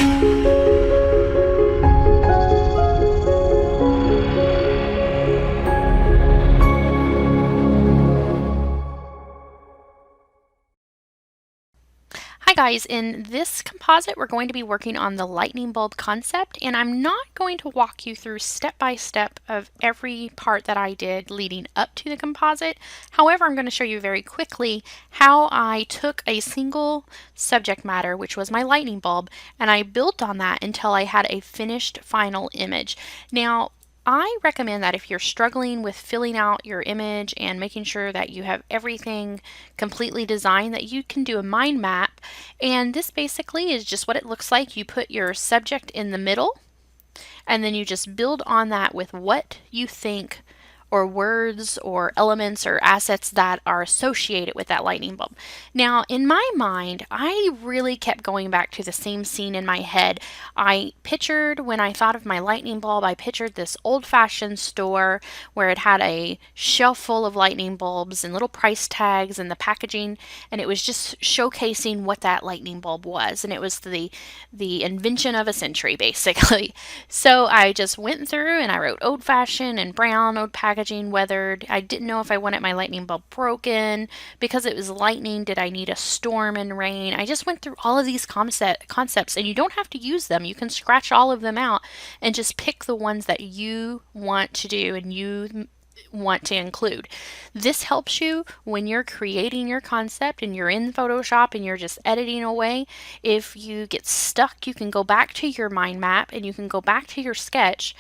Hi guys, in this composite we're going to be working on the lightning bulb concept, and I'm not going to walk you through step by step of every part that I did leading up to the composite. However, I'm going to show you very quickly how I took a single subject matter, which was my lightning bulb, and I built on that until I had a finished final image. Now, I recommend that if you're struggling with filling out your image and making sure that you have everything completely designed, that you can do a mind map. And this basically is just what it looks like. You put your subject in the middle, and then you just build on that with what you think, or words or elements or assets that are associated with that lightning bulb. Now, in my mind, I really kept going back to the same scene in my head. I pictured, when I thought of my lightning bulb, I pictured this old-fashioned store where it had a shelf full of lightning bulbs and little price tags and the packaging, and it was just showcasing what that lightning bulb was, and it was the invention of a century, basically. So I just went through and I wrote old-fashioned and brown, old packaging, weathered. I didn't know if I wanted my lightning bulb broken. Because it was lightning, did I need a storm and rain? I just went through all of these concepts, and you don't have to use them. You can scratch all of them out and just pick the ones that you want to do and you want to include. This helps you when you're creating your concept and you're in Photoshop and you're just editing away. If you get stuck, you can go back to your mind map and you can go back to your sketch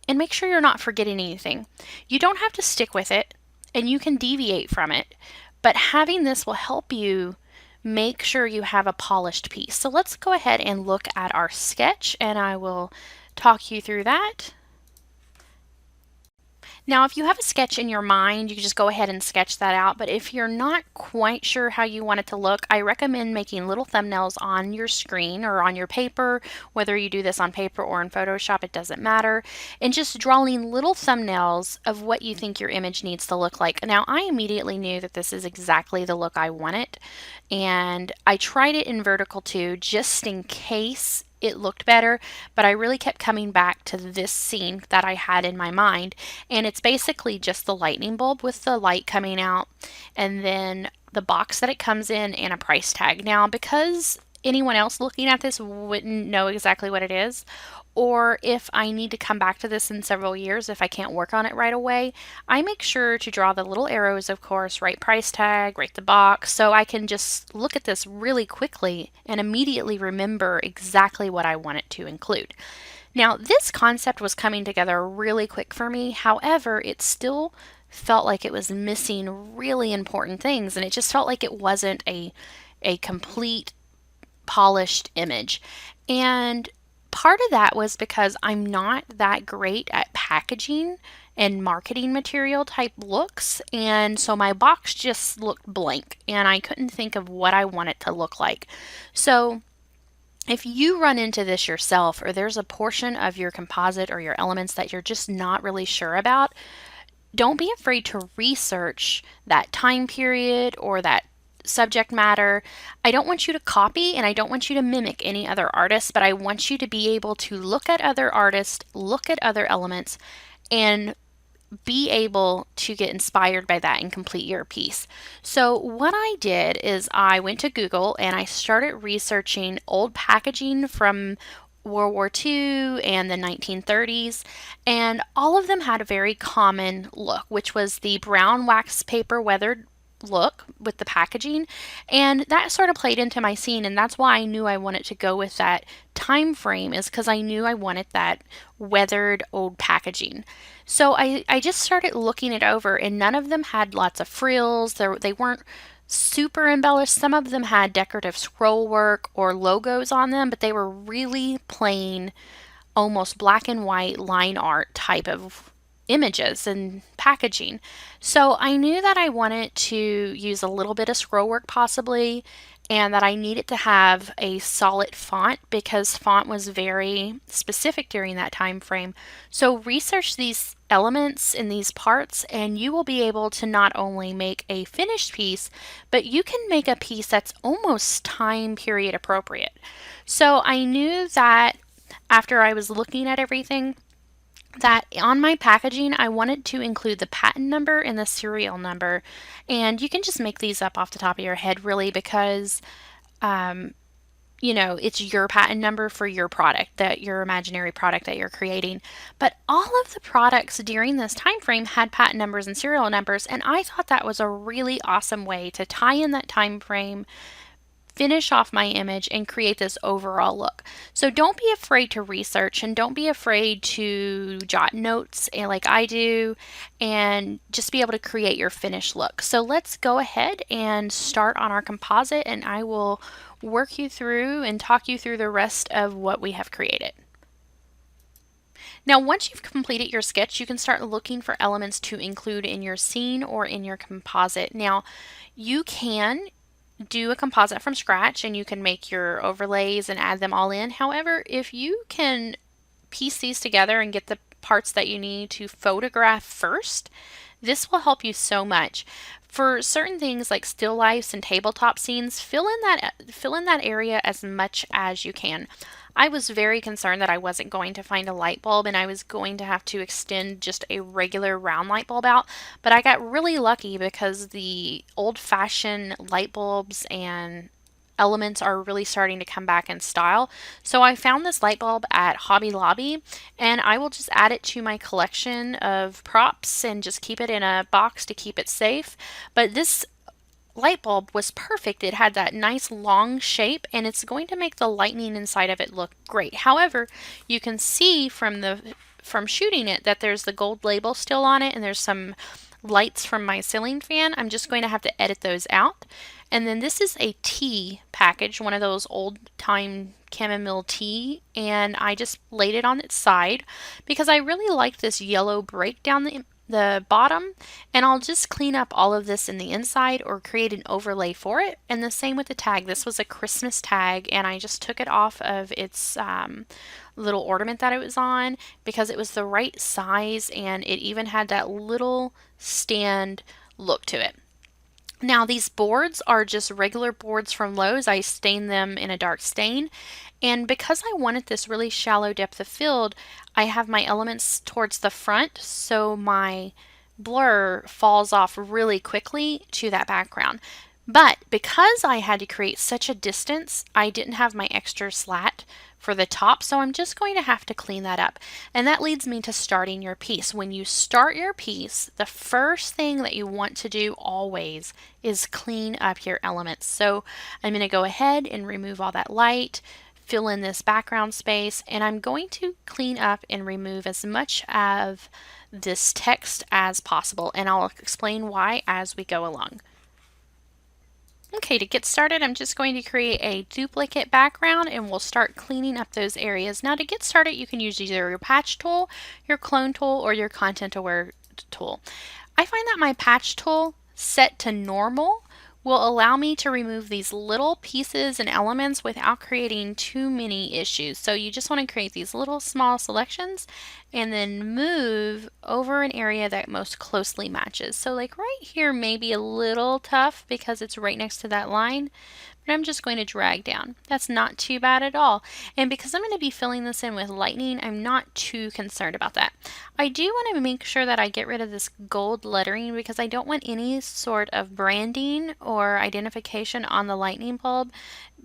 and make sure you're not forgetting anything. You don't have to stick with it, and you can deviate from it, but having this will help you make sure you have a polished piece. So let's go ahead and look at our sketch, and I will talk you through that. Now, if you have a sketch in your mind, you can just go ahead and sketch that out. But if you're not quite sure how you want it to look, I recommend making little thumbnails on your screen or on your paper. Whether you do this on paper or in Photoshop, it doesn't matter. And just drawing little thumbnails of what you think your image needs to look like. Now, I immediately knew that this is exactly the look I wanted. And I tried it in vertical too, just in case it looked better, but I really kept coming back to this scene that I had in my mind, and it's basically just the lightning bulb with the light coming out, and then the box that it comes in and a price tag. Now, because anyone else looking at this wouldn't know exactly what it is, or if I need to come back to this in several years if I can't work on it right away, I make sure to draw the little arrows, of course, write price tag, write the box, so I can just look at this really quickly and immediately remember exactly what I want it to include. Now, this concept was coming together really quick for me. However, it still felt like it was missing really important things, and it just felt like it wasn't a complete polished image. And part of that was because I'm not that great at packaging and marketing material type looks, and so my box just looked blank and I couldn't think of what I want it to look like. So if you run into this yourself, or there's a portion of your composite or your elements that you're just not really sure about, don't be afraid to research that time period or that subject matter. I don't want you to copy and I don't want you to mimic any other artists, but I want you to be able to look at other artists, look at other elements, and be able to get inspired by that and complete your piece. So what I did is I went to Google and I started researching old packaging from World War II and the 1930s, and all of them had a very common look, which was the brown wax paper weathered look with the packaging, and that sort of played into my scene, and that's why I knew I wanted to go with that time frame, is because I knew I wanted that weathered old packaging. So I just started looking it over, and none of them had lots of frills. They weren't super embellished. Some of them had decorative scroll work or logos on them, but they were really plain, almost black and white line art type of images and packaging. So I knew that I wanted to use a little bit of scroll work possibly, and that I needed to have a solid font because font was very specific during that time frame. So research these elements in these parts and you will be able to not only make a finished piece, but you can make a piece that's almost time period appropriate. So I knew that after I was looking at everything, that on my packaging I wanted to include the patent number and the serial number. And you can just make these up off the top of your head really because it's your patent number for your product, that your imaginary product that you're creating. But all of the products during this time frame had patent numbers and serial numbers, and I thought that was a really awesome way to tie in that time frame, finish off my image, and create this overall look. So don't be afraid to research and don't be afraid to jot notes like I do and just be able to create your finished look. So let's go ahead and start on our composite and I will work you through and talk you through the rest of what we have created. Now, once you've completed your sketch, you can start looking for elements to include in your scene or in your composite. Now, you can do a composite from scratch and you can make your overlays and add them all in. However, if you can piece these together and get the parts that you need to photograph first, this will help you so much. For certain things like still lifes and tabletop scenes, fill in that area as much as you can. I was very concerned that I wasn't going to find a light bulb and I was going to have to extend just a regular round light bulb out, but I got really lucky because the old-fashioned light bulbs and elements are really starting to come back in style. So I found this light bulb at Hobby Lobby and I will just add it to my collection of props and just keep it in a box to keep it safe. But this light bulb was perfect. It had that nice long shape and it's going to make the lightning inside of it look great. However, you can see from shooting it that there's the gold label still on it and there's some lights from my ceiling fan. I'm just going to have to edit those out. And then this is a tea package, one of those old time chamomile tea, and I just laid it on its side because I really like this yellow break down the bottom, and I'll just clean up all of this in the inside or create an overlay for it. And the same with the tag. This was a Christmas tag and I just took it off of its little ornament that it was on because it was the right size and it even had that little stand look to it. Now these boards are just regular boards from Lowe's. I stained them in a dark stain, and because I wanted this really shallow depth of field, I have my elements towards the front so my blur falls off really quickly to that background. But because I had to create such a distance, I didn't have my extra slat for the top, so I'm just going to have to clean that up. And that leads me to starting your piece. When you start your piece, the first thing that you want to do always is clean up your elements. So I'm going to go ahead and remove all that light, fill in this background space, and I'm going to clean up and remove as much of this text as possible, and I'll explain why as we go along. Okay, to get started, I'm just going to create a duplicate background and we'll start cleaning up those areas. Now to get started, you can use either your patch tool, your clone tool, or your content aware tool. I find that my patch tool set to normal will allow me to remove these little pieces and elements without creating too many issues. So you just want to create these little small selections and then move over an area that most closely matches. So like right here may be a little tough because it's right next to that line, but I'm just going to drag down. That's not too bad at all. And because I'm going to be filling this in with lightning, I'm not too concerned about that. I do want to make sure that I get rid of this gold lettering because I don't want any sort of branding or identification on the lightning bulb,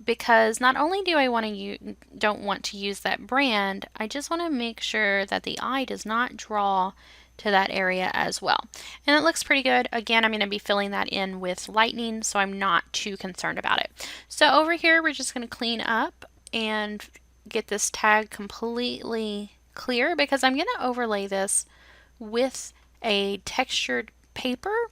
because not only do I don't want to use that brand, I just want to make sure that the eye does not draw to that area as well. And it looks pretty good. Again, I'm going to be filling that in with lightning, so I'm not too concerned about it. So over here, we're just going to clean up and get this tag completely clear because I'm going to overlay this with a textured paper.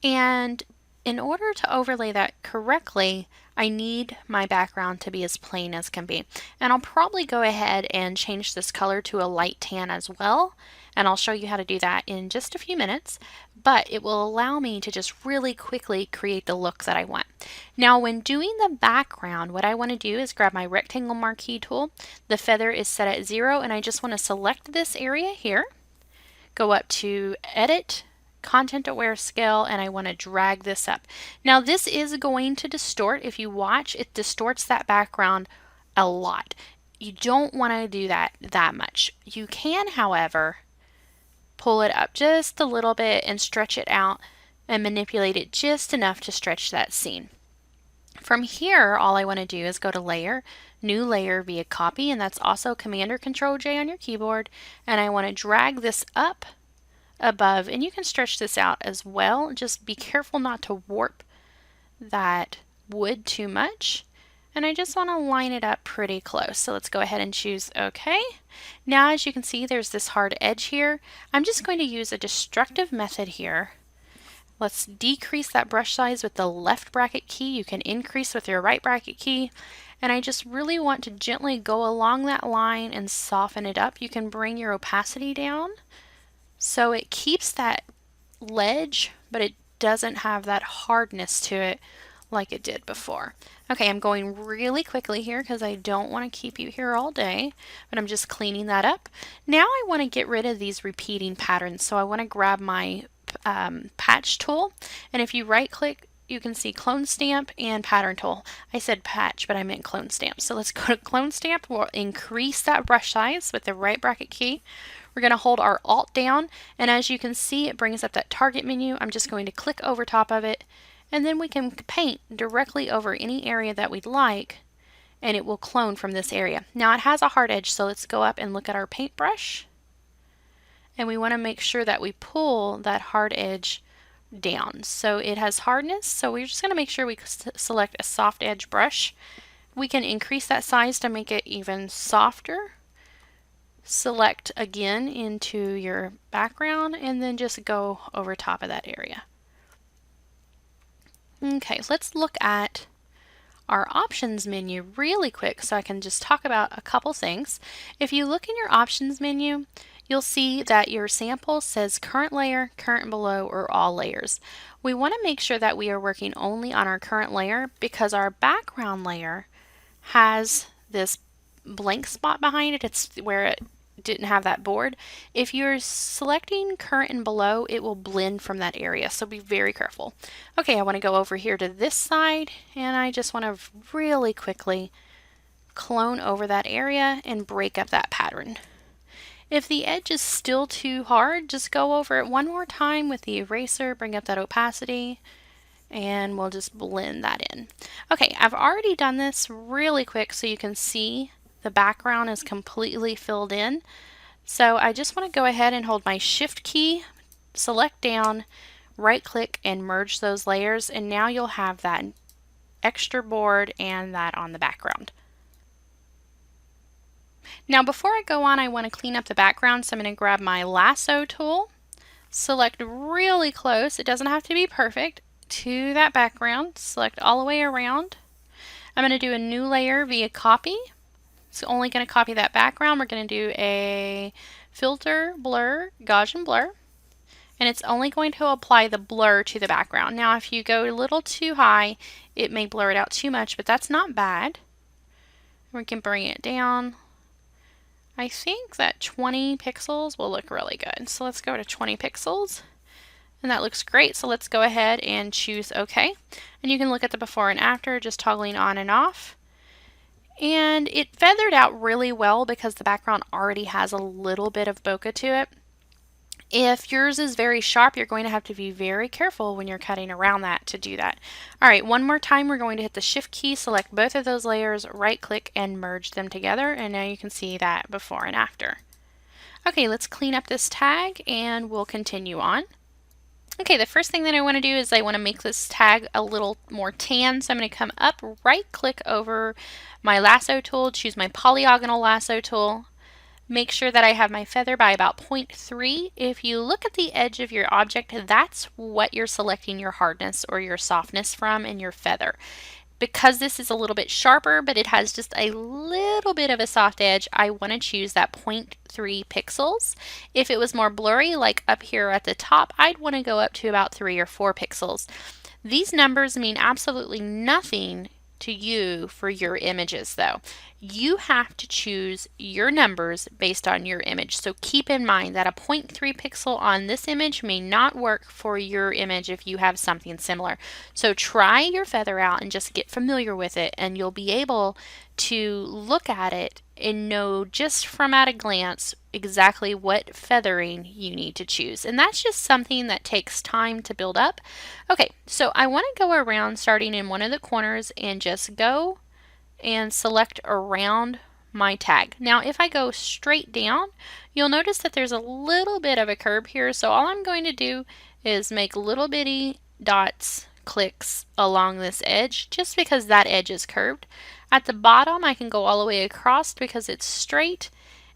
And in order to overlay that correctly, I need my background to be as plain as can be. And I'll probably go ahead and change this color to a light tan as well. And I'll show you how to do that in just a few minutes, but it will allow me to just really quickly create the look that I want. Now, when doing the background, what I want to do is grab my rectangle marquee tool. The feather is set at 0, and I just want to select this area here, go up to Edit, Content Aware Scale, and I want to drag this up. Now, this is going to distort. If you watch, it distorts that background a lot. You don't want to do that much. You can, however, pull it up just a little bit and stretch it out and manipulate it just enough to stretch that scene. From here, all I want to do is go to Layer, New Layer via Copy, and that's also Command or Control J on your keyboard, and I want to drag this up above, and you can stretch this out as well. Just be careful not to warp that wood too much. And I just want to line it up pretty close. So let's go ahead and choose OK. Now, as you can see, there's this hard edge here. I'm just going to use a destructive method here. Let's decrease that brush size with the left bracket key. You can increase with your right bracket key. And I just really want to gently go along that line and soften it up. You can bring your opacity down so it keeps that ledge, but it doesn't have that hardness to it like it did before. Okay, I'm going really quickly here because I don't want to keep you here all day, but I'm just cleaning that up. Now I want to get rid of these repeating patterns, so I want to grab my patch tool, and if you right click, you can see clone stamp and pattern tool. I said patch, but I meant clone stamp. So let's go to clone stamp. We'll increase that brush size with the right bracket key. We're going to hold our Alt down, and as you can see, it brings up that target menu. I'm just going to click over top of it, and then we can paint directly over any area that we'd like, and it will clone from this area. Now it has a hard edge, so let's go up and look at our paintbrush, and we want to make sure that we pull that hard edge down. So it has hardness, so we're just going to make sure we select a soft edge brush. We can increase that size to make it even softer. Select again into your background and then just go over top of that area. Okay, let's look at our options menu really quick so I can just talk about a couple things. If you look in your options menu, you'll see that your sample says current layer, current below, or all layers. We want to make sure that we are working only on our current layer because our background layer has this blank spot behind it. It's where it didn't have that board. If you're selecting current and below, it will blend from that area, so be very careful. Okay, I want to go over here to this side, and I just want to really quickly clone over that area and break up that pattern. If the edge is still too hard, just go over it one more time with the eraser, bring up that opacity, and we'll just blend that in. Okay, I've already done this really quick so you can see the background is completely filled in. So I just want to go ahead and hold my Shift key, select down, right click, and merge those layers, and now you'll have that extra board and that on the background. Now before I go on, I want to clean up the background, so I'm going to grab my Lasso tool, select really close, it doesn't have to be perfect, to that background, select all the way around. I'm going to do a new layer via Copy. It's only going to copy that background. We're going to do a filter, blur, Gaussian blur, and it's only going to apply the blur to the background. Now if you go a little too high, it may blur it out too much, but that's not bad. We can bring it down. I think that 20 pixels will look really good. So let's go to 20 pixels. And that looks great. So let's go ahead and choose OK. And you can look at the before and after, just toggling on and off. And it feathered out really well because the background already has a little bit of bokeh to it. If yours is very sharp, you're going to have to be very careful when you're cutting around that to do that. All right, one more time, we're going to hit the Shift key, select both of those layers, right click, and merge them together. And now you can see that before and after. Okay, let's clean up this tag and we'll continue on. Okay, the first thing that I want to do is I want to make this tag a little more tan. So I'm going to come up, right click over my lasso tool, choose my polygonal lasso tool. Make sure that I have my feather by about 0.3. If you look at the edge of your object, that's what you're selecting your hardness or your softness from in your feather. Because this is a little bit sharper, but it has just a little bit of a soft edge, I want to choose that 0.3 pixels. If it was more blurry, like up here at the top, I'd want to go up to about 3 or 4 pixels. These numbers mean absolutely nothing to you for your images though. You have to choose your numbers based on your image. So keep in mind that a 0.3 pixel on this image may not work for your image if you have something similar. So try your feather out and just get familiar with it, and you'll be able to look at it and know just from at a glance exactly what feathering you need to choose. And that's just something that takes time to build up. Okay, so I want to go around starting in one of the corners and just go and select around my tag. Now if I go straight down, you'll notice that there's a little bit of a curve here, so all I'm going to do is make little bitty dots, clicks along this edge, just because that edge is curved. At the bottom I can go all the way across because it's straight,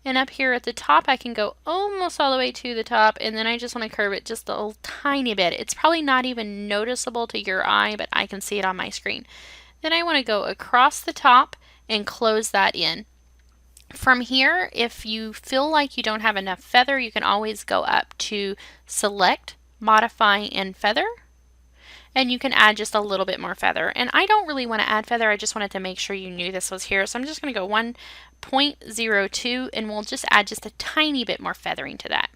and up here at the top I can go almost all the way to the top, and then I just want to curve it just a tiny bit. It's probably not even noticeable to your eye, but I can see it on my screen. Then I want to go across the top and close that in. From here, if you feel like you don't have enough feather, you can always go up to Select, Modify, and Feather, and you can add just a little bit more feather. And I don't really want to add feather, I just wanted to make sure you knew this was here. So I'm just going to go 1.02, and we'll just add just a tiny bit more feathering to that.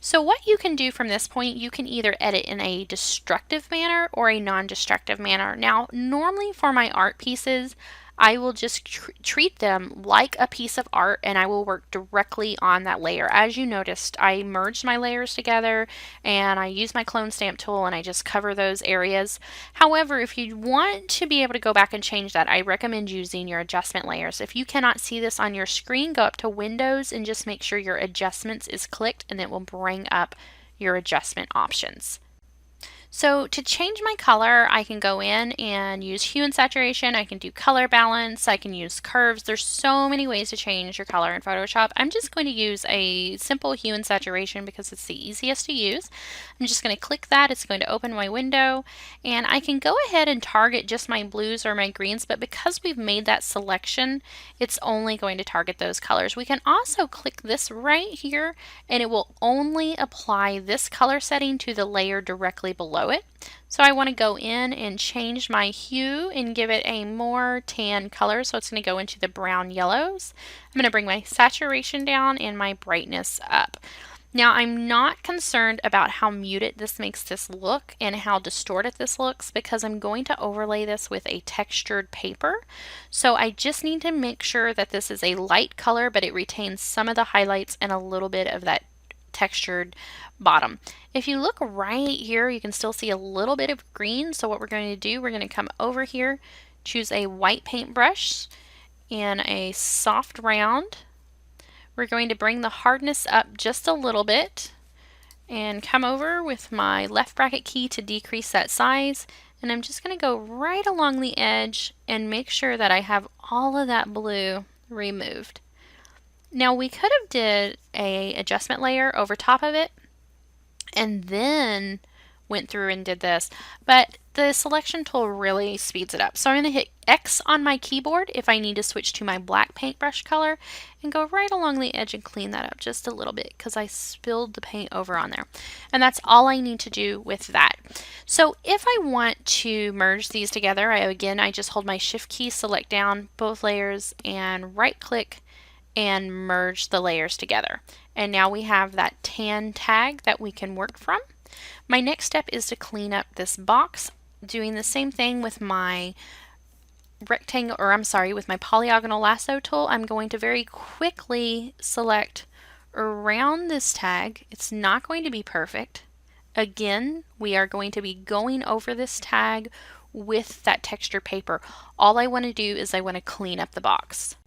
So what you can do from this point, you can either edit in a destructive manner or a non-destructive manner. Now, normally for my art pieces, I will just treat them like a piece of art, and I will work directly on that layer. As you noticed, I merged my layers together and I use my clone stamp tool and I just cover those areas. However, if you want to be able to go back and change that, I recommend using your adjustment layers. If you cannot see this on your screen, go up to Windows and just make sure your adjustments is clicked, and it will bring up your adjustment options. So to change my color, I can go in and use hue and saturation, I can do color balance, I can use curves. There's so many ways to change your color in Photoshop. I'm just going to use a simple hue and saturation because it's the easiest to use. I'm just going to click that, it's going to open my window, and I can go ahead and target just my blues or my greens, but because we've made that selection, it's only going to target those colors. We can also click this right here, and it will only apply this color setting to the layer directly below it. So I want to go in and change my hue and give it a more tan color, so it's going to go into the brown yellows. I'm going to bring my saturation down and my brightness up. Now I'm not concerned about how muted this makes this look and how distorted this looks, because I'm going to overlay this with a textured paper. So I just need to make sure that this is a light color, but it retains some of the highlights and a little bit of that textured bottom. If you look right here, you can still see a little bit of green. So what we're going to do, we're going to come over here, choose a white paintbrush and a soft round. We're going to bring the hardness up just a little bit and come over with my left bracket key to decrease that size. And I'm just going to go right along the edge and make sure that I have all of that blue removed. Now we could have did a adjustment layer over top of it and then went through and did this, but the selection tool really speeds it up. So I'm going to hit X on my keyboard if I need to switch to my black paintbrush color and go right along the edge and clean that up just a little bit because I spilled the paint over on there. And that's all I need to do with that. So if I want to merge these together, I just hold my shift key, select down both layers and right click and merge the layers together. And now we have that tan tag that we can work from. My next step is to clean up this box, doing the same thing with my with my polygonal lasso tool. I'm going to very quickly select around this tag. It's not going to be perfect. Again, we are going to be going over this tag with that texture paper. All I want to do is I want to clean up the box.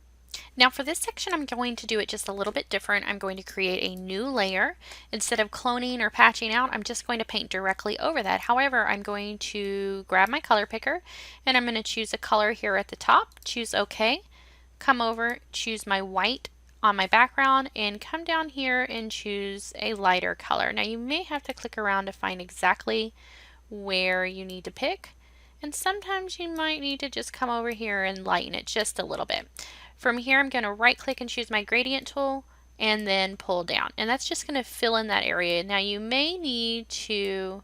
Now for this section, I'm going to do it just a little bit different. I'm going to create a new layer. Instead of cloning or patching out, I'm just going to paint directly over that. However, I'm going to grab my color picker and I'm going to choose a color here at the top, choose OK, come over, choose my white on my background and come down here and choose a lighter color. Now you may have to click around to find exactly where you need to pick. And sometimes you might need to just come over here and lighten it just a little bit. From here, I'm going to right click and choose my gradient tool and then pull down. And that's just going to fill in that area. Now you may need to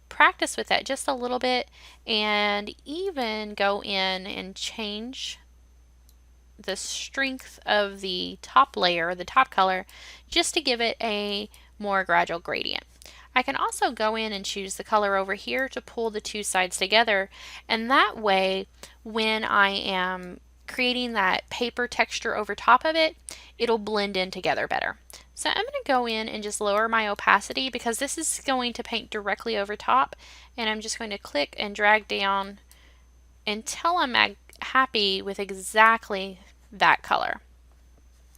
practice with that just a little bit and even go in and change the strength of the top layer, the top color, just to give it a more gradual gradient. I can also go in and choose the color over here to pull the two sides together, and that way when I am creating that paper texture over top of it, it'll blend in together better. So I'm going to go in and just lower my opacity because this is going to paint directly over top, and I'm just going to click and drag down until I'm happy with exactly that color.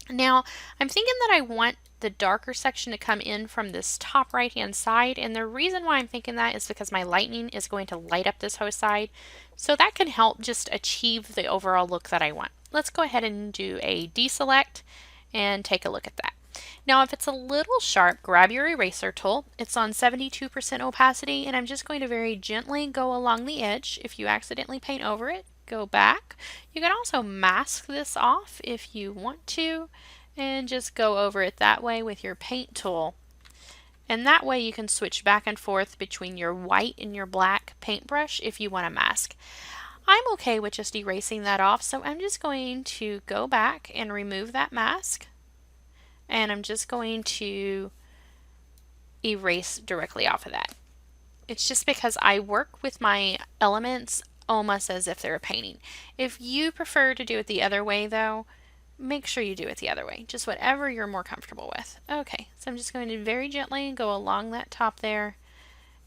Now I'm thinking that I want the darker section to come in from this top right hand side, and the reason why I'm thinking that is because my lightning is going to light up this whole side, so that can help just achieve the overall look that I want. Let's go ahead and do a deselect and take a look at that. Now if it's a little sharp, grab your eraser tool. It's on 72% opacity, and I'm just going to very gently go along the edge. If you accidentally paint over it, go back. You can also mask this off if you want to, and just go over it that way with your paint tool. And that way you can switch back and forth between your white and your black paintbrush if you want to mask. I'm okay with just erasing that off, so I'm just going to go back and remove that mask, and I'm just going to erase directly off of that. It's just because I work with my elements almost as if they're a painting. If you prefer to do it the other way though, make sure you do it the other way. Just whatever you're more comfortable with. Okay, so I'm just going to very gently go along that top there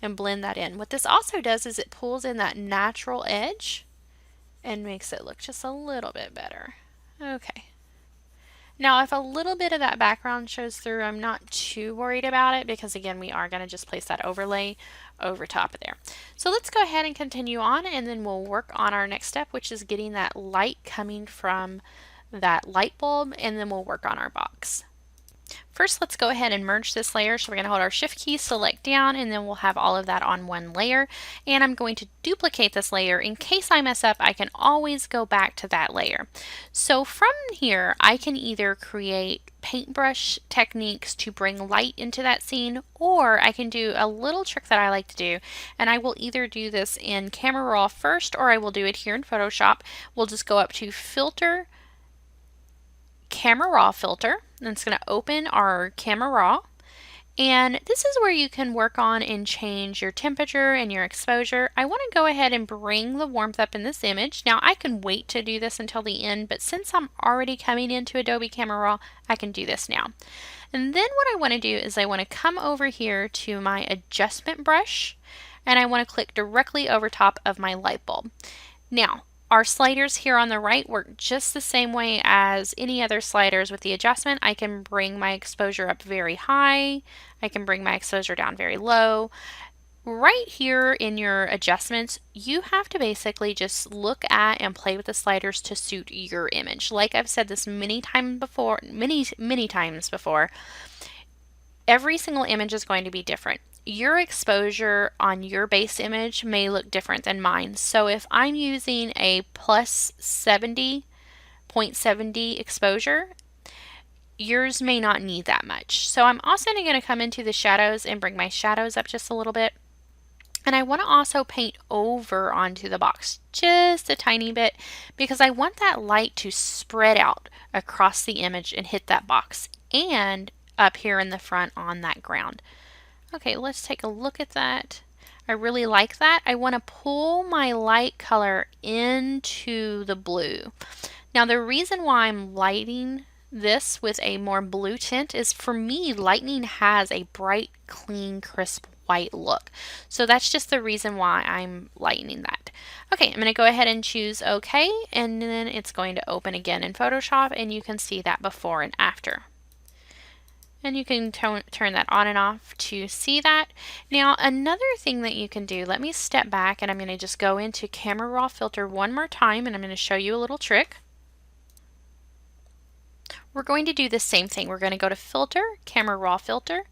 and blend that in. What this also does is it pulls in that natural edge and makes it look just a little bit better. Okay. Now if a little bit of that background shows through, I'm not too worried about it because again we are going to just place that overlay over top of there. So let's go ahead and continue on, and then we'll work on our next step, which is getting that light coming from that light bulb, and then we'll work on our box. First, let's go ahead and merge this layer. So we're going to hold our shift key, select down, and then we'll have all of that on one layer. And I'm going to duplicate this layer. In case I mess up, I can always go back to that layer. So from here, I can either create paintbrush techniques to bring light into that scene, or I can do a little trick that I like to do, and I will either do this in Camera Raw first, or I will do it here in Photoshop. We'll just go up to Filter, Camera Raw filter, and it's going to open our Camera Raw, and this is where you can work on and change your temperature and your exposure. I want to go ahead and bring the warmth up in this image. Now I can wait to do this until the end, but since I'm already coming into Adobe Camera Raw, I can do this now. And then what I want to do is I want to come over here to my adjustment brush, and I want to click directly over top of my light bulb. Now our sliders here on the right work just the same way as any other sliders with the adjustment. I can bring my exposure up very high. I can bring my exposure down very low. Right here in your adjustments, you have to basically just look at and play with the sliders to suit your image. Like I've said this many times before, every single image is going to be different. Your exposure on your base image may look different than mine. So if I'm using a plus 70.70 exposure, yours may not need that much. So I'm also going to come into the shadows and bring my shadows up just a little bit. And I want to also paint over onto the box just a tiny bit because I want that light to spread out across the image and hit that box and up here in the front on that ground. Okay, let's take a look at that. I really like that. I want to pull my light color into the blue. Now the reason why I'm lighting this with a more blue tint is for me, lightning has a bright, clean, crisp white look. So that's just the reason why I'm lightening that. Okay, I'm going to go ahead and choose OK, and then it's going to open again in Photoshop, and you can see that before and after. And you can turn that on and off to see that. Now another thing that you can do, let me step back and I'm going to just go into Camera Raw filter one more time, and I'm going to show you a little trick. we're going to do the same thing. We're going to go to Filter, Camera Raw Filter,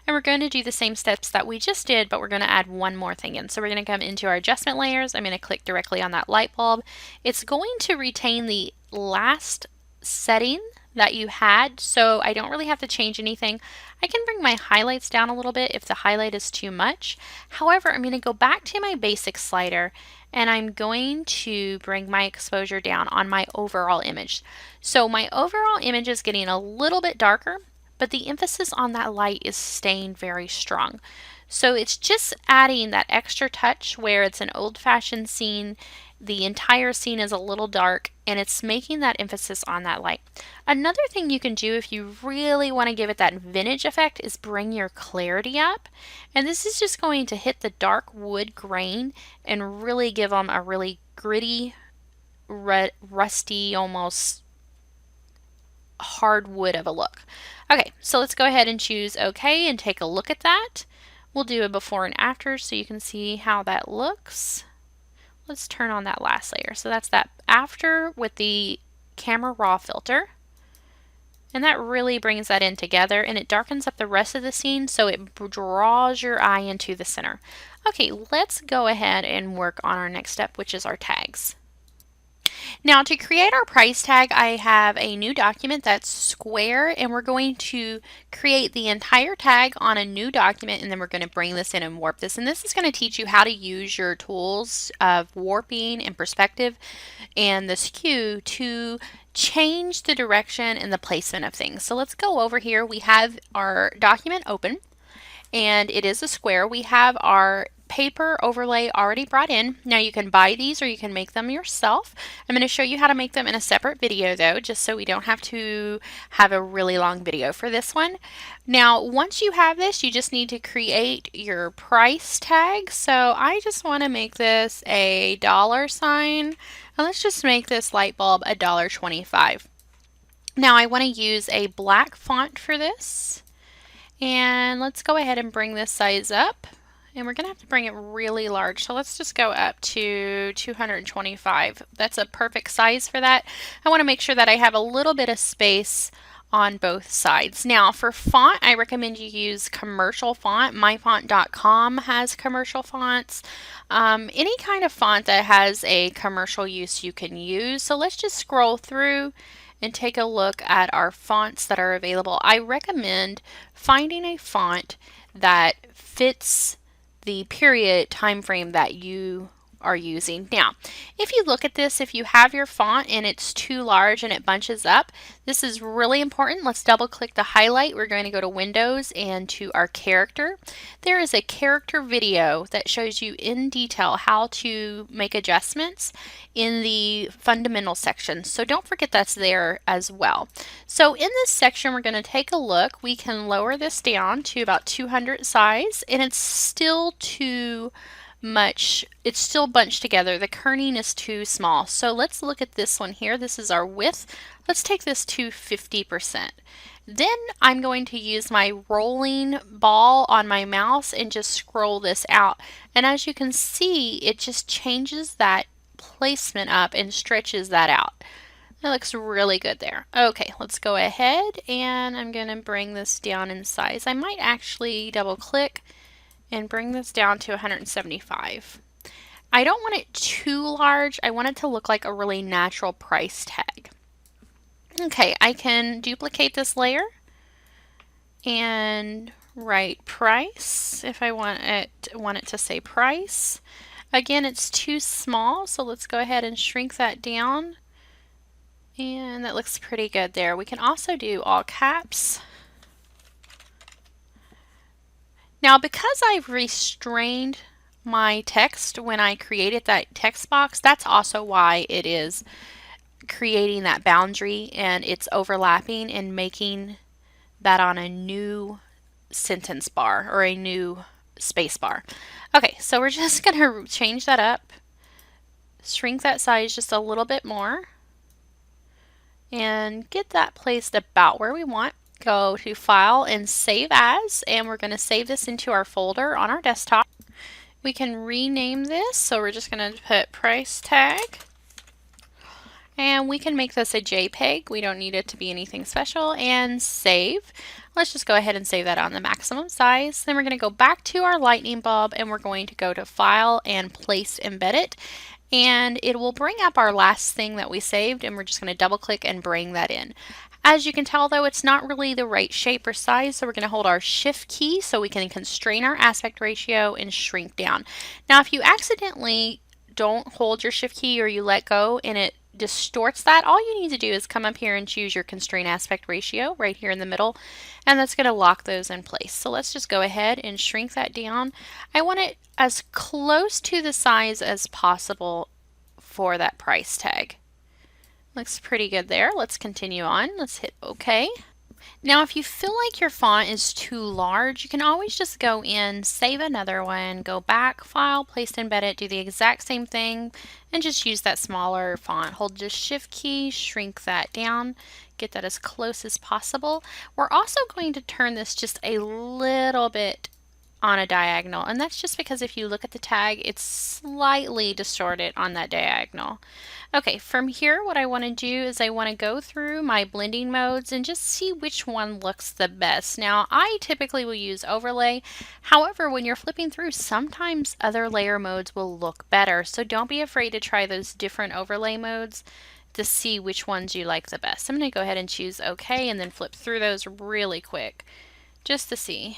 and we're going to do the same steps that we just did, but we're going to add one more thing in. So we're going to come into our adjustment layers. I'm going to click directly on that light bulb. It's going to retain the last setting that you had, so I don't really have to change anything. I can bring my highlights down a little bit if the highlight is too much. However, I'm going to go back to my basic slider and I'm going to bring my exposure down on my overall image. So my overall image is getting a little bit darker, but the emphasis on that light is staying very strong. So it's just adding that extra touch where it's an old-fashioned scene, the entire scene is a little dark, and it's making that emphasis on that light. Another thing you can do if you really want to give it that vintage effect is bring your clarity up. And this is just going to hit the dark wood grain and really give them a really gritty, rusty, almost hardwood of a look. Okay, so let's go ahead and choose OK and take a look at that. We'll do a before and after so you can see how that looks. Let's turn on that last layer. So that's that after with the Camera Raw filter. And that really brings that in together, and it darkens up the rest of the scene so it draws your eye into the center. Okay, let's go ahead and work on our next step, which is our tags. Now to create our price tag, I have a new document that's square, and we're going to create the entire tag on a new document, and then we're going to bring this in and warp this. And this is going to teach you how to use your tools of warping and perspective and the skew to change the direction and the placement of things. So let's go over here. We have our document open, and it is a square. We have our paper overlay already brought in. Now you can buy these or you can make them yourself. I'm going to show you how to make them in a separate video though, just so we don't have to have a really long video for this one. Now once you have this, you just need to create your price tag. So I just want to make this a $sign, and let's just make this light bulb $1.25. Now I want to use a black font for this, and let's go ahead and bring this size up. And we're going to have to bring it really large. So let's just go up to 225. That's a perfect size for that. I want to make sure that I have a little bit of space on both sides. Now for font, I recommend you use commercial font. myfont.com has commercial fonts. Any kind of font that has a commercial use you can use. So let's just scroll through and take a look at our fonts that are available. I recommend finding a font that fits the period time frame that you are using. Now, if you look at this, if you have your font and it's too large and it bunches up, this is really important. Let's double click the highlight. We're going to go to Windows and to our character. There is a character video that shows you in detail how to make adjustments in the fundamental section. So don't forget that's there as well. So in this section, we're going to take a look. We can lower this down to about 200 size, and it's still too much. It's still bunched together. The kerning is too small. So let's look at this one here. This is our width. Let's take this to 50%. Then I'm going to use my rolling ball on my mouse and just scroll this out. And as you can see, it just changes that placement up and stretches that out. That looks really good there. Okay, let's go ahead, and I'm going to bring this down in size. I might actually double click and bring this down to 175. I don't want it too large. I want it to look like a really natural price tag. Okay, I can duplicate this layer and write price if I want it to say price. Again, it's too small, so let's go ahead and shrink that down. And that looks pretty good there. We can also do all caps. Now, because I've restrained my text when I created that text box, that's also why it is creating that boundary and it's overlapping and making that on a new sentence bar or a new space bar. Okay, so we're just going to change that up, shrink that size just a little bit more, and get that placed about where we want. Go to File and Save As, and we're going to save this into our folder on our desktop. We can rename this, so we're just going to put price tag. And we can make this a JPEG. We don't need it to be anything special. And save. Let's just go ahead and save that on the maximum size. Then we're going to go back to our lightning bulb and we're going to go to File and Place Embedded. And it will bring up our last thing that we saved, and we're just going to double click and bring that in. As you can tell though, it's not really the right shape or size, so we're going to hold our shift key so we can constrain our aspect ratio and shrink down. Now if you accidentally don't hold your shift key or you let go and it distorts that, all you need to do is come up here and choose your constrain aspect ratio right here in the middle, and that's going to lock those in place. So let's just go ahead and shrink that down. I want it as close to the size as possible for that price tag. Looks pretty good there. Let's continue on. Let's hit OK. Now if you feel like your font is too large, you can always just go in, save another one, go back, File, Place Embedded, do the exact same thing, and just use that smaller font. Hold the Shift key, shrink that down, get that as close as possible. We're also going to turn this just a little bit on a diagonal, and that's just because if you look at the tag, it's slightly distorted on that diagonal. Okay, from here what I want to do is I want to go through my blending modes and just see which one looks the best. Now I typically will use overlay, however when you're flipping through sometimes other layer modes will look better, so don't be afraid to try those different overlay modes to see which ones you like the best. I'm going to go ahead and choose OK and then flip through those really quick just to see.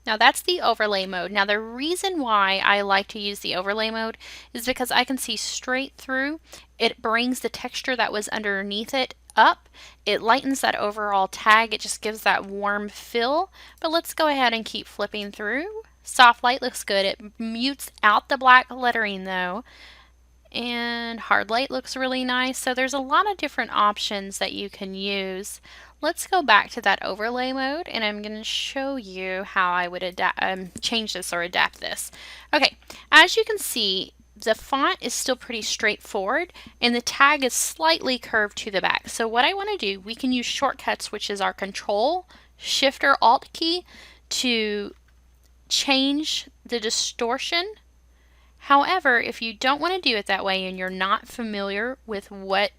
Now that's the overlay mode. Now the reason why I like to use the overlay mode is because I can see straight through. It brings the texture that was underneath it up. It lightens that overall tag. It just gives that warm feel. But let's go ahead and keep flipping through. Soft light looks good. It mutes out the black lettering though. And hard light looks really nice. So there's a lot of different options that you can use. Let's go back to that overlay mode and I'm going to show you how I would change this or adapt this. Okay, as you can see, the font is still pretty straightforward and the tag is slightly curved to the back. So what I want to do, we can use shortcuts, which is our Control, Shift or Alt key to change the distortion. However, if you don't want to do it that way and you're not familiar with what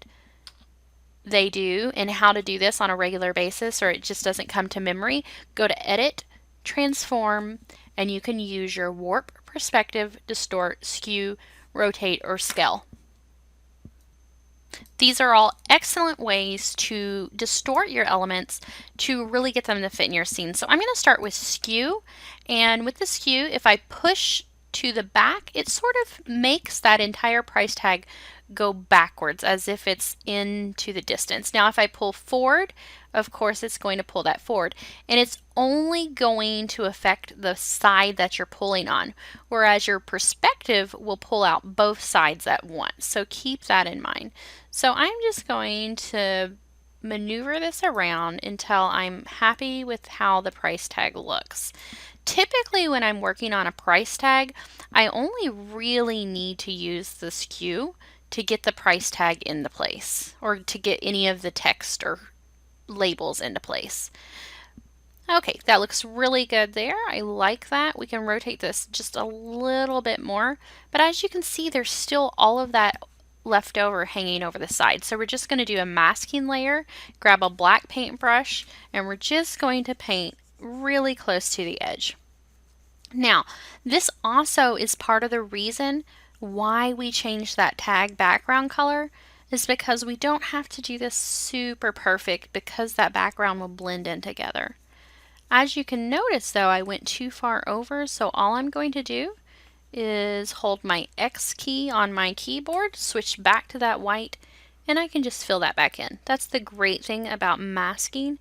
they do and how to do this on a regular basis, or it just doesn't come to memory, go to Edit, Transform, and you can use your Warp, Perspective, Distort, Skew, Rotate, or Scale. These are all excellent ways to distort your elements to really get them to fit in your scene. So I'm going to start with Skew, and with the Skew, if I push to the back, it sort of makes that entire price tag go backwards as if it's into the distance. Now if I pull forward, of course it's going to pull that forward, and it's only going to affect the side that you're pulling on, whereas your perspective will pull out both sides at once. So keep that in mind. So I'm just going to maneuver this around until I'm happy with how the price tag looks. Typically when I'm working on a price tag, I only really need to use the skew to get the price tag into place, or to get any of the text or labels into place. Okay, that looks really good there. I like that. We can rotate this just a little bit more, but as you can see, there's still all of that left over hanging over the side. So we're just going to do a masking layer, grab a black paintbrush, and we're just going to paint really close to the edge. Now, this also is part of the reason why we changed that tag background color, is because we don't have to do this super perfect because that background will blend in together. As you can notice though, I went too far over, so all I'm going to do is hold my X key on my keyboard, switch back to that white, and I can just fill that back in. That's the great thing about masking,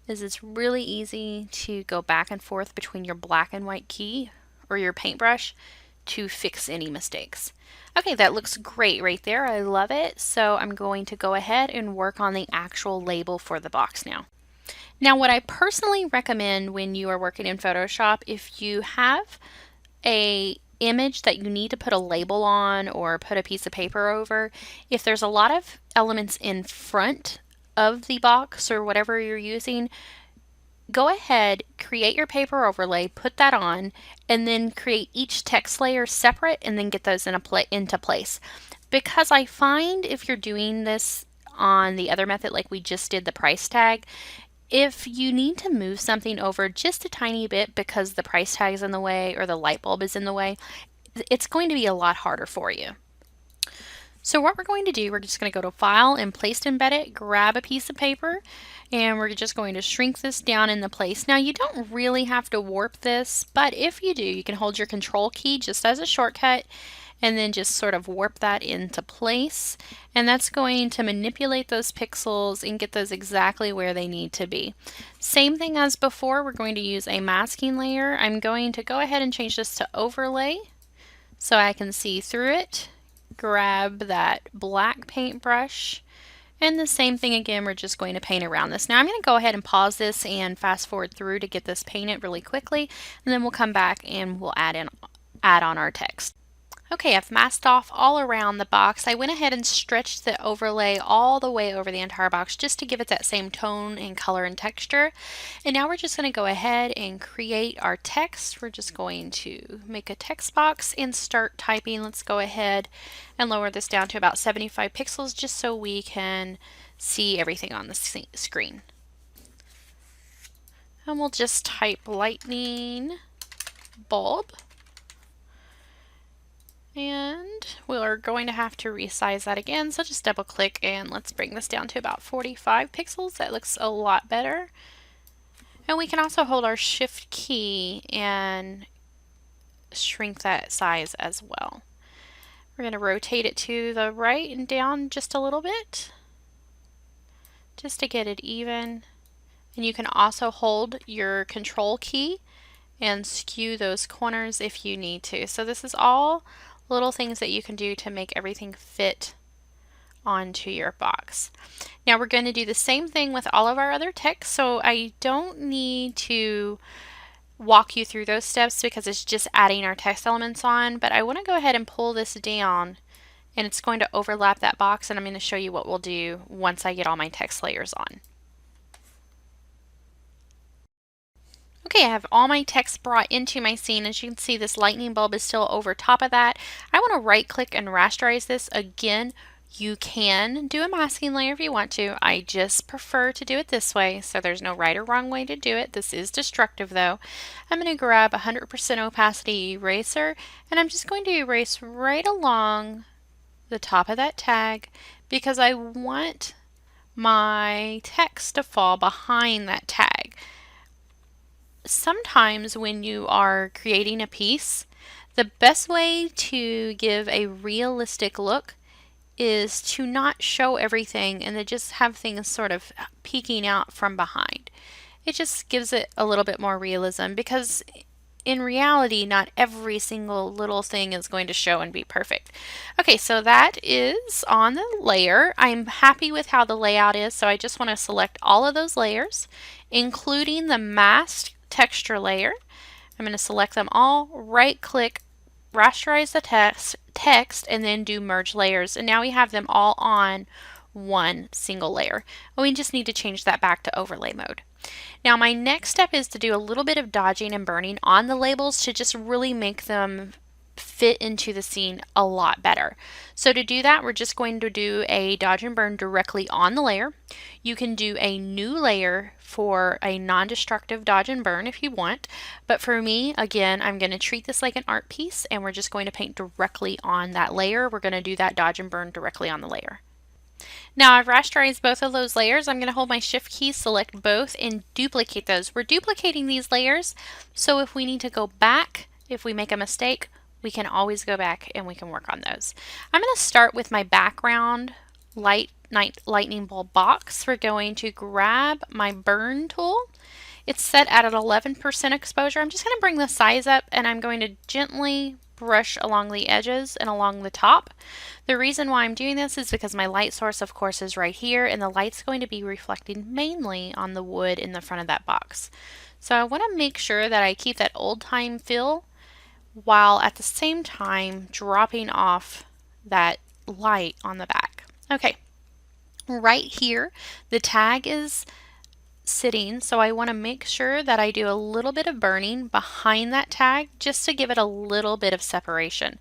is it's really easy to go back and forth between your black and white key or your paintbrush to fix any mistakes. Okay, that looks great right there. I love it. So I'm going to go ahead and work on the actual label for the box now. Now, what I personally recommend when you are working in Photoshop, if you have a image that you need to put a label on or put a piece of paper over, if there's a lot of elements in front of the box or whatever you're using, go ahead, create your paper overlay, put that on, and then create each text layer separate and then get those into place. Because I find if you're doing this on the other method, like we just did the price tag, if you need to move something over just a tiny bit because the price tag is in the way or the light bulb is in the way, it's going to be a lot harder for you. So what we're going to do, we're just going to go to File and Place to Embed It, grab a piece of paper, and we're just going to shrink this down into place. Now you don't really have to warp this, but if you do, you can hold your Control key just as a shortcut and then just sort of warp that into place. And that's going to manipulate those pixels and get those exactly where they need to be. Same thing as before, we're going to use a masking layer. I'm going to go ahead and change this to Overlay so I can see through it. Grab that black paintbrush, and the same thing again, we're just going to paint around this. Now I'm going to go ahead and pause this and fast forward through to get this painted really quickly, and then we'll come back and we'll add on our text. Okay, I've masked off all around the box. I went ahead and stretched the overlay all the way over the entire box just to give it that same tone and color and texture. And now we're just going to go ahead and create our text. We're just going to make a text box and start typing. Let's go ahead and lower this down to about 75 pixels just so we can see everything on the screen. And we'll just type lightning bulb. And we're going to have to resize that again, so just double click and let's bring this down to about 45 pixels. That looks a lot better. And we can also hold our Shift key and shrink that size as well. We're going to rotate it to the right and down just a little bit, just to get it even. And you can also hold your Control key and skew those corners if you need to. So this is all little things that you can do to make everything fit onto your box. Now we're going to do the same thing with all of our other text, so I don't need to walk you through those steps because it's just adding our text elements on, but I want to go ahead and pull this down and it's going to overlap that box, and I'm going to show you what we'll do once I get all my text layers on. Okay, I have all my text brought into my scene. As you can see, this lightning bulb is still over top of that. I want to right click and rasterize this. Again, you can do a masking layer if you want to. I just prefer to do it this way, so there's no right or wrong way to do it. This is destructive though. I'm going to grab 100% opacity eraser, and I'm just going to erase right along the top of that tag because I want my text to fall behind that tag. Sometimes when you are creating a piece, the best way to give a realistic look is to not show everything and to just have things sort of peeking out from behind. It just gives it a little bit more realism because in reality, not every single little thing is going to show and be perfect. Okay, so that is on the layer. I'm happy with how the layout is, so I just want to select all of those layers, including the masked texture layer. I'm going to select them all, right click, rasterize the text, and then do merge layers. And now we have them all on one single layer. And we just need to change that back to overlay mode. Now my next step is to do a little bit of dodging and burning on the labels to just really make them fit into the scene a lot better. So to do that, we're just going to do a dodge and burn directly on the layer. You can do a new layer for a non-destructive dodge and burn if you want, but for me, again, I'm going to treat this like an art piece and we're just going to paint directly on that layer. We're going to do that dodge and burn directly on the layer. Now I've rasterized both of those layers. I'm going to hold my Shift key, select both, and duplicate those. We're duplicating these layers, so if we need to go back, if we make a mistake, we can always go back and we can work on those. I'm going to start with my background lightning bulb box. We're going to grab my burn tool. It's set at an 11% exposure. I'm just going to bring the size up and I'm going to gently brush along the edges and along the top. The reason why I'm doing this is because my light source, of course, is right here, and the light's going to be reflecting mainly on the wood in the front of that box. So I want to make sure that I keep that old time feel while at the same time dropping off that light on the back. Okay, right here, the tag is sitting, so I want to make sure that I do a little bit of burning behind that tag just to give it a little bit of separation.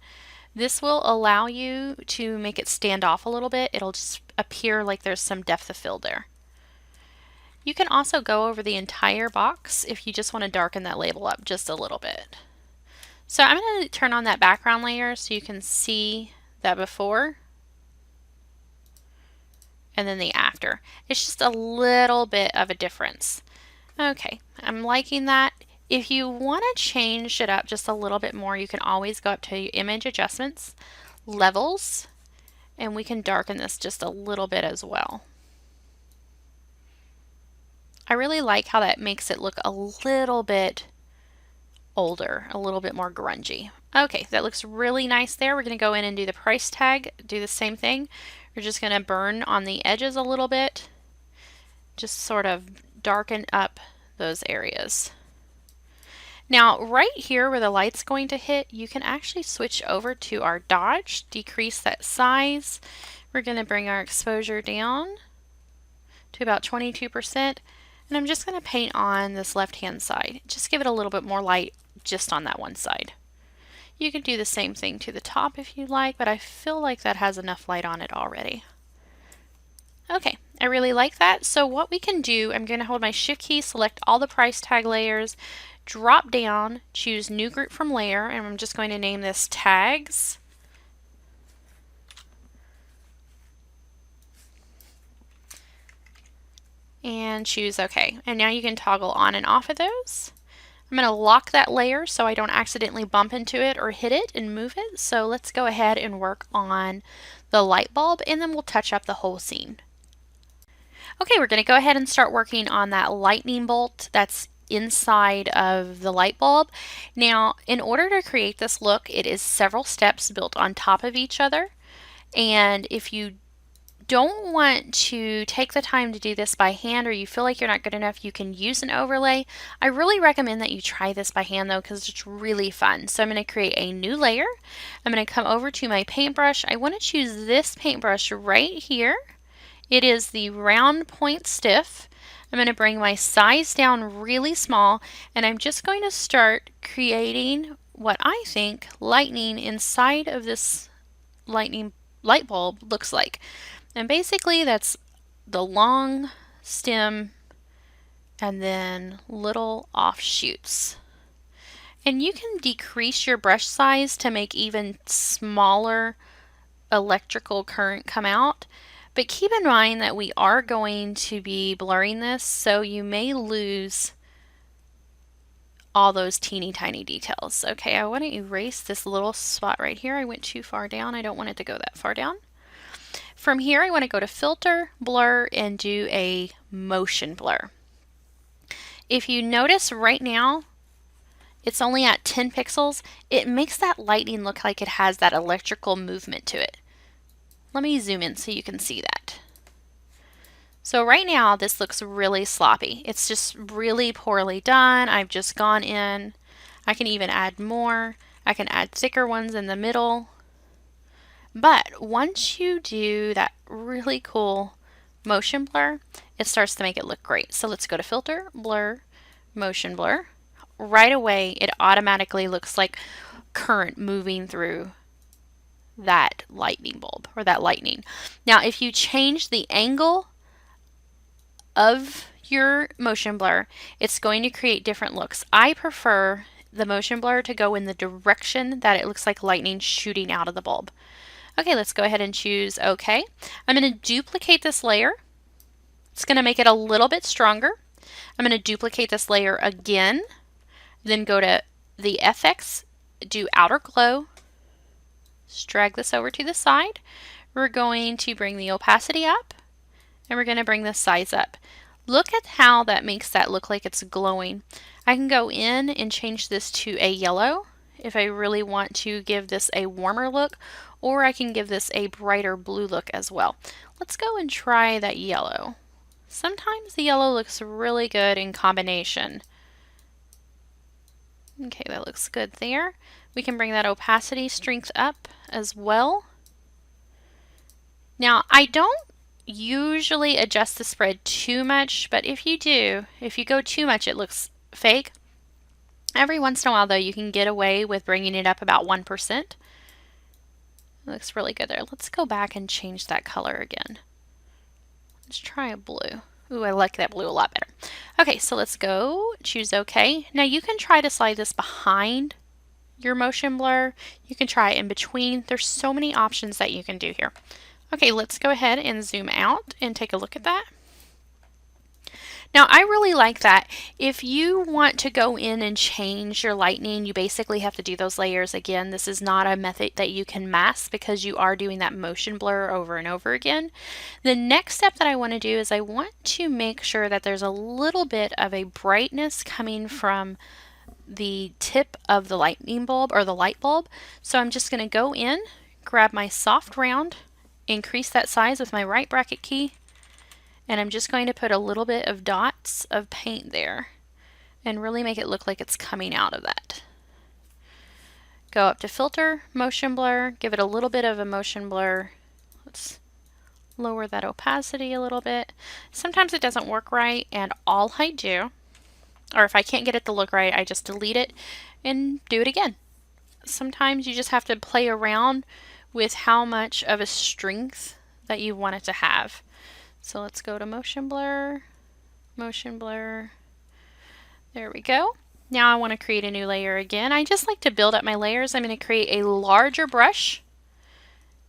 This will allow you to make it stand off a little bit. It'll just appear like there's some depth of fill there. You can also go over the entire box if you just want to darken that label up just a little bit. So I'm going to turn on that background layer so you can see that before and then the after. It's just a little bit of a difference. Okay, I'm liking that. If you want to change it up just a little bit more, you can always go up to Image Adjustments, Levels, and we can darken this just a little bit as well. I really like how that makes it look a little bit older, a little bit more grungy. Okay, that looks really nice there. We're going to go in and do the price tag, do the same thing. We're just going to burn on the edges a little bit, just sort of darken up those areas. Now right here where the light's going to hit, you can actually switch over to our dodge, decrease that size. We're going to bring our exposure down to about 22%, and I'm just going to paint on this left hand side. Just give it a little bit more light just on that one side. You can do the same thing to the top if you like, but I feel like that has enough light on it already. Okay, I really like that. So what we can do, I'm going to hold my Shift key, select all the price tag layers, drop down, choose New Group from Layer, and I'm just going to name this Tags. And choose OK. And now you can toggle on and off of those. I'm going to lock that layer so I don't accidentally bump into it or hit it and move it. So let's go ahead and work on the light bulb, and then we'll touch up the whole scene. Okay, we're going to go ahead and start working on that lightning bolt that's inside of the light bulb. Now, in order to create this look, it is several steps built on top of each other. And if you don't want to take the time to do this by hand, or you feel like you're not good enough, you can use an overlay. I really recommend that you try this by hand though, because it's really fun. So I'm going to create a new layer. I'm going to come over to my paintbrush. I want to choose this paintbrush right here. It is the round point stiff. I'm going to bring my size down really small, and I'm just going to start creating what I think lightning inside of this lightning light bulb looks like. And basically that's the long stem and then little offshoots. And you can decrease your brush size to make even smaller electrical current come out. But keep in mind that we are going to be blurring this, so you may lose all those teeny tiny details. Okay, I want to erase this little spot right here. I went too far down. I don't want it to go that far down. From here, I want to go to Filter, Blur, and do a Motion Blur. If you notice right now, it's only at 10 pixels. It makes that lightning look like it has that electrical movement to it. Let me zoom in so you can see that. So right now, this looks really sloppy. It's just really poorly done. I've just gone in. I can even add more. I can add thicker ones in the middle. But once you do that really cool motion blur, it starts to make it look great. So let's go to Filter, Blur, Motion Blur. Right away, it automatically looks like current moving through that lightning bulb, or that lightning. Now, if you change the angle of your motion blur, it's going to create different looks. I prefer the motion blur to go in the direction that it looks like lightning shooting out of the bulb. Okay, let's go ahead and choose OK. I'm going to duplicate this layer. It's going to make it a little bit stronger. I'm going to duplicate this layer again, then go to the FX, do Outer Glow, drag this over to the side. We're going to bring the opacity up, and we're going to bring the size up. Look at how that makes that look like it's glowing. I can go in and change this to a yellow if I really want to give this a warmer look, or I can give this a brighter blue look as well. Let's go and try that yellow. Sometimes the yellow looks really good in combination. Okay, that looks good there. We can bring that opacity strength up as well. Now, I don't usually adjust the spread too much, but if you do, if you go too much, it looks fake. Every once in a while, though, you can get away with bringing it up about 1%. It looks really good there. Let's go back and change that color again. Let's try a blue. Ooh, I like that blue a lot better. Okay, so let's go choose OK. Now you can try to slide this behind your motion blur. You can try it in between. There's so many options that you can do here. Okay, let's go ahead and zoom out and take a look at that. Now I really like that. If you want to go in and change your lightning, you basically have to do those layers again. This is not a method that you can mask because you are doing that motion blur over and over again. The next step that I want to do is I want to make sure that there's a little bit of a brightness coming from the tip of the lightning bulb or the light bulb. So I'm just going to go in, grab my soft round, increase that size with my right bracket key, and I'm just going to put a little bit of dots of paint there and really make it look like it's coming out of that. Go up to Filter, Motion Blur, give it a little bit of a motion blur. Let's lower that opacity a little bit. Sometimes it doesn't work right, and all I do, or if I can't get it to look right, I just delete it and do it again. Sometimes you just have to play around with how much of a strength that you want it to have. So let's go to motion blur, motion blur. There we go. Now I want to create a new layer again. I just like to build up my layers. I'm going to create a larger brush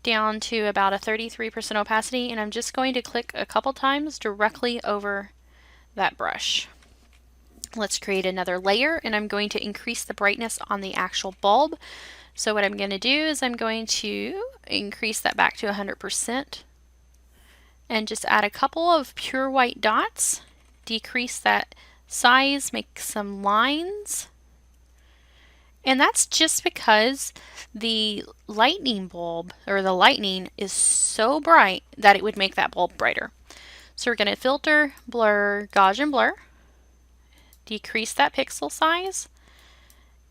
down to about a 33% opacity, and I'm just going to click a couple times directly over that brush. Let's create another layer, and I'm going to increase the brightness on the actual bulb. So what I'm going to do is I'm going to increase that back to 100%. And just add a couple of pure white dots, decrease that size, make some lines. And that's just because the lightning bulb, or the lightning, is so bright that it would make that bulb brighter. So we're going to filter, blur, Gaussian blur, decrease that pixel size,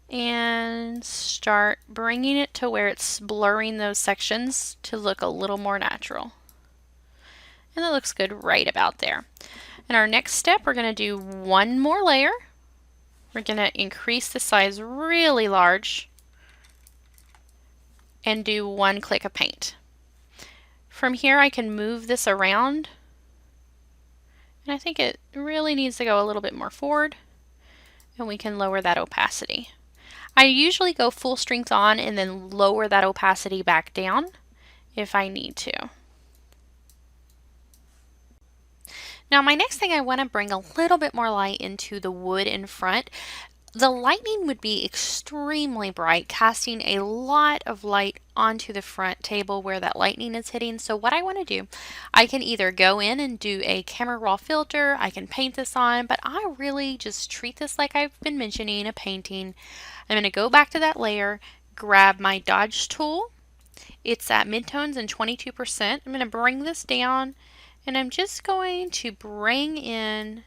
and start bringing it to where it's blurring those sections to look a little more natural. And that looks good right about there. In our next step, we're going to do one more layer. We're going to increase the size really large and do one click of paint. From here, I can move this around, and I think it really needs to go a little bit more forward, and we can lower that opacity. I usually go full strength on and then lower that opacity back down if I need to. Now my next thing, I want to bring a little bit more light into the wood in front. The lightning would be extremely bright, casting a lot of light onto the front table where that lightning is hitting. So what I want to do, I can either go in and do a camera raw filter, I can paint this on, but I really just treat this like I've been mentioning, a painting. I'm going to go back to that layer, grab my dodge tool. It's at midtones and 22%. I'm going to bring this down, and I'm just going to bring in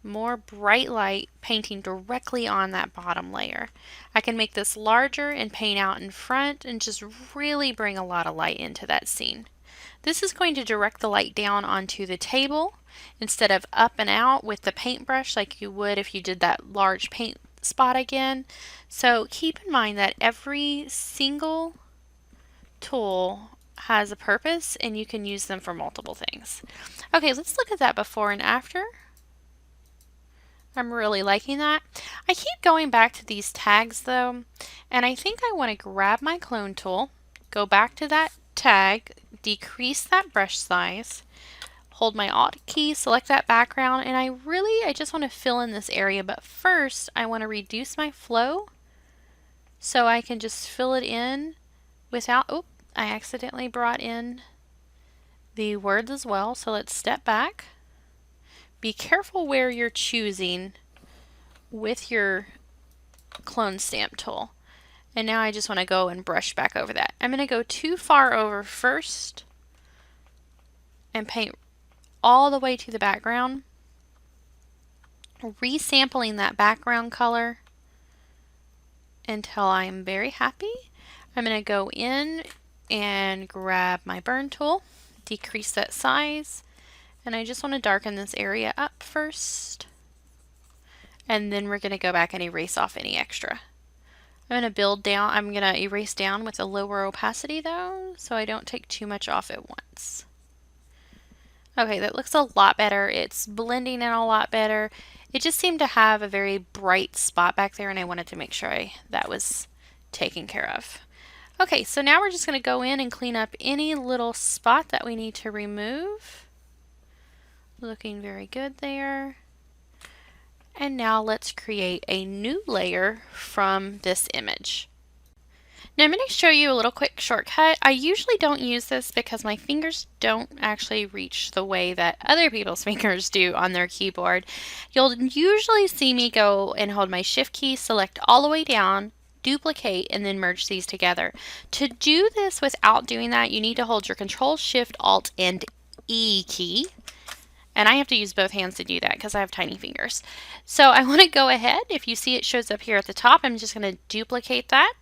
more bright light, painting directly on that bottom layer. I can make this larger and paint out in front and just really bring a lot of light into that scene. This is going to direct the light down onto the table instead of up and out with the paintbrush like you would if you did that large paint spot again. So keep in mind that every single tool has a purpose and you can use them for multiple things. Okay, let's look at that before and after. I'm really liking that. I keep going back to these tags though, and I think I want to grab my clone tool, go back to that tag, decrease that brush size, hold my Alt key, select that background, and I just want to fill in this area, but first I want to reduce my flow so I can just fill it in without, oh, I accidentally brought in the words as well, so let's step back. Be careful where you're choosing with your clone stamp tool. And now I just want to go and brush back over that. I'm going to go too far over first and paint all the way to the background, resampling that background color until I am very happy. I'm going to go in and grab my burn tool, decrease that size, and I just want to darken this area up first, and then we're going to go back and erase off any extra. I'm going to erase down with a lower opacity though, so I don't take too much off at once. Okay, that looks a lot better. It's blending in a lot better. It just seemed to have a very bright spot back there, and I wanted to make sure that was taken care of. Okay, so now we're just going to go in and clean up any little spot that we need to remove. Looking very good there. And now let's create a new layer from this image. Now I'm going to show you a little quick shortcut. I usually don't use this because my fingers don't actually reach the way that other people's fingers do on their keyboard. You'll usually see me go and hold my Shift key, select all the way down, duplicate, and then merge these together. To do this without doing that, you need to hold your Control, Shift, Alt, and E key. And I have to use both hands to do that because I have tiny fingers. So I want to go ahead. If you see it shows up here at the top, I'm just going to duplicate that.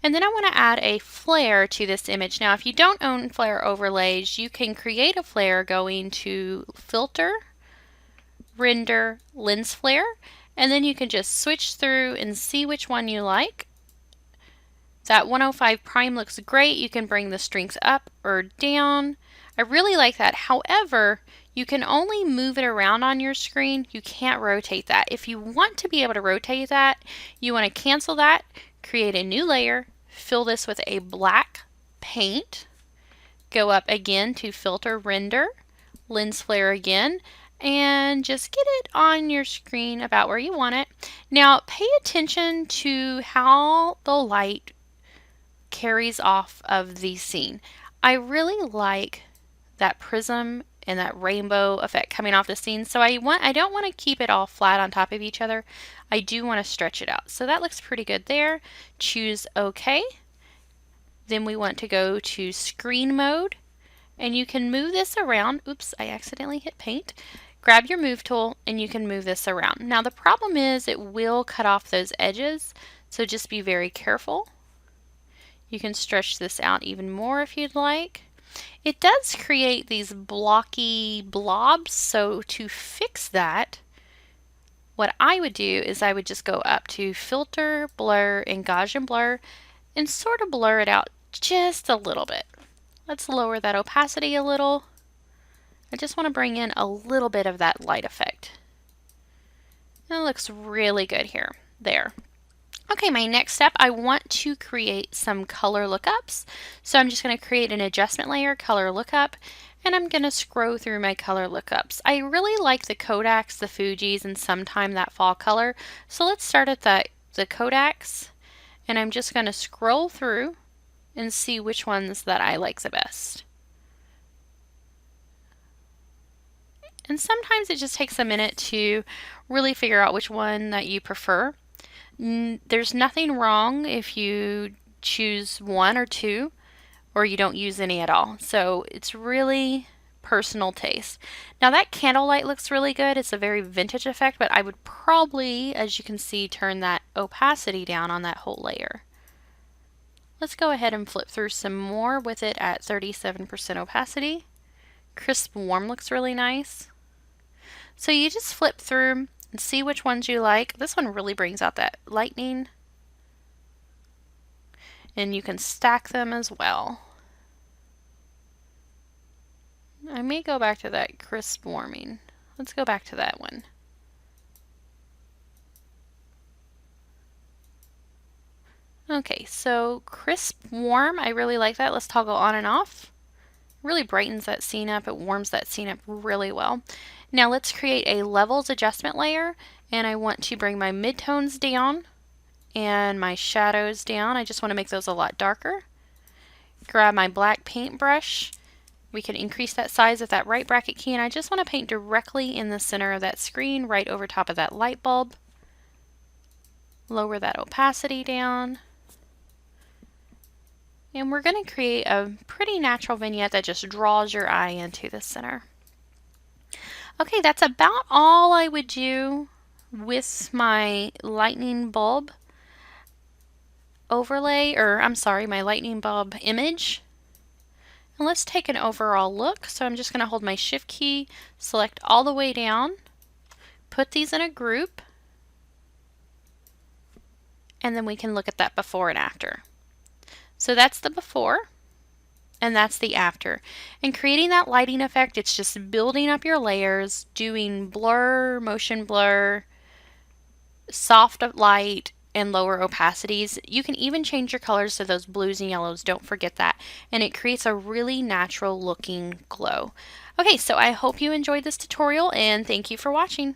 And then I want to add a flare to this image. Now, if you don't own flare overlays, you can create a flare going to Filter, Render, Lens Flare, and then you can just switch through and see which one you like. That 105 prime looks great. You can bring the strength up or down. I really like that. However, you can only move it around on your screen. You can't rotate that. If you want to be able to rotate that, you want to cancel that, create a new layer, fill this with a black paint, go up again to Filter, Render, Lens Flare again, and just get it on your screen about where you want it. Now pay attention to how the light carries off of the scene. I really like that prism and that rainbow effect coming off the scene. So I don't want to keep it all flat on top of each other. I do want to stretch it out. So that looks pretty good there. Choose OK. Then we want to go to screen mode, and you can move this around. Oops, I accidentally hit paint. Grab your move tool and you can move this around. Now the problem is it will cut off those edges, so just be very careful. You can stretch this out even more if you'd like. It does create these blocky blobs, so to fix that, what I would do is I would just go up to Filter, Blur, and Gaussian Blur, and sort of blur it out just a little bit. Let's lower that opacity a little. I just want to bring in a little bit of that light effect. It looks really good here. There. Okay, my next step, I want to create some color lookups. So I'm just going to create an adjustment layer, color lookup, and I'm going to scroll through my color lookups. I really like the Kodaks, the Fujis, and sometime that fall color. So let's start at the Kodaks, and I'm just going to scroll through and see which ones that I like the best. And sometimes it just takes a minute to really figure out which one that you prefer. There's nothing wrong if you choose one or two, or you don't use any at all. So it's really personal taste. Now that candlelight looks really good. It's a very vintage effect, but I would probably, as you can see, turn that opacity down on that whole layer. Let's go ahead and flip through some more with it at 37% opacity. Crisp warm looks really nice. So you just flip through and see which ones you like. This one really brings out that lightning. And you can stack them as well. I may go back to that crisp warming. Let's go back to that one. Okay, so crisp warm, I really like that. Let's toggle on and off. Really brightens that scene up. It warms that scene up really well. Now let's create a levels adjustment layer, and I want to bring my midtones down and my shadows down. I just want to make those a lot darker. Grab my black paintbrush. We can increase that size with that right bracket key, and I just want to paint directly in the center of that screen, right over top of that light bulb. Lower that opacity down. And we're going to create a pretty natural vignette that just draws your eye into the center. Okay, that's about all I would do with my lightning bulb overlay, or I'm sorry, my lightning bulb image. And let's take an overall look. So I'm just going to hold my Shift key, select all the way down, put these in a group, and then we can look at that before and after. So that's the before, and that's the after. And creating that lighting effect, it's just building up your layers, doing blur, motion blur, soft light, and lower opacities. You can even change your colors to those blues and yellows, don't forget that. And it creates a really natural looking glow. Okay, so I hope you enjoyed this tutorial and thank you for watching.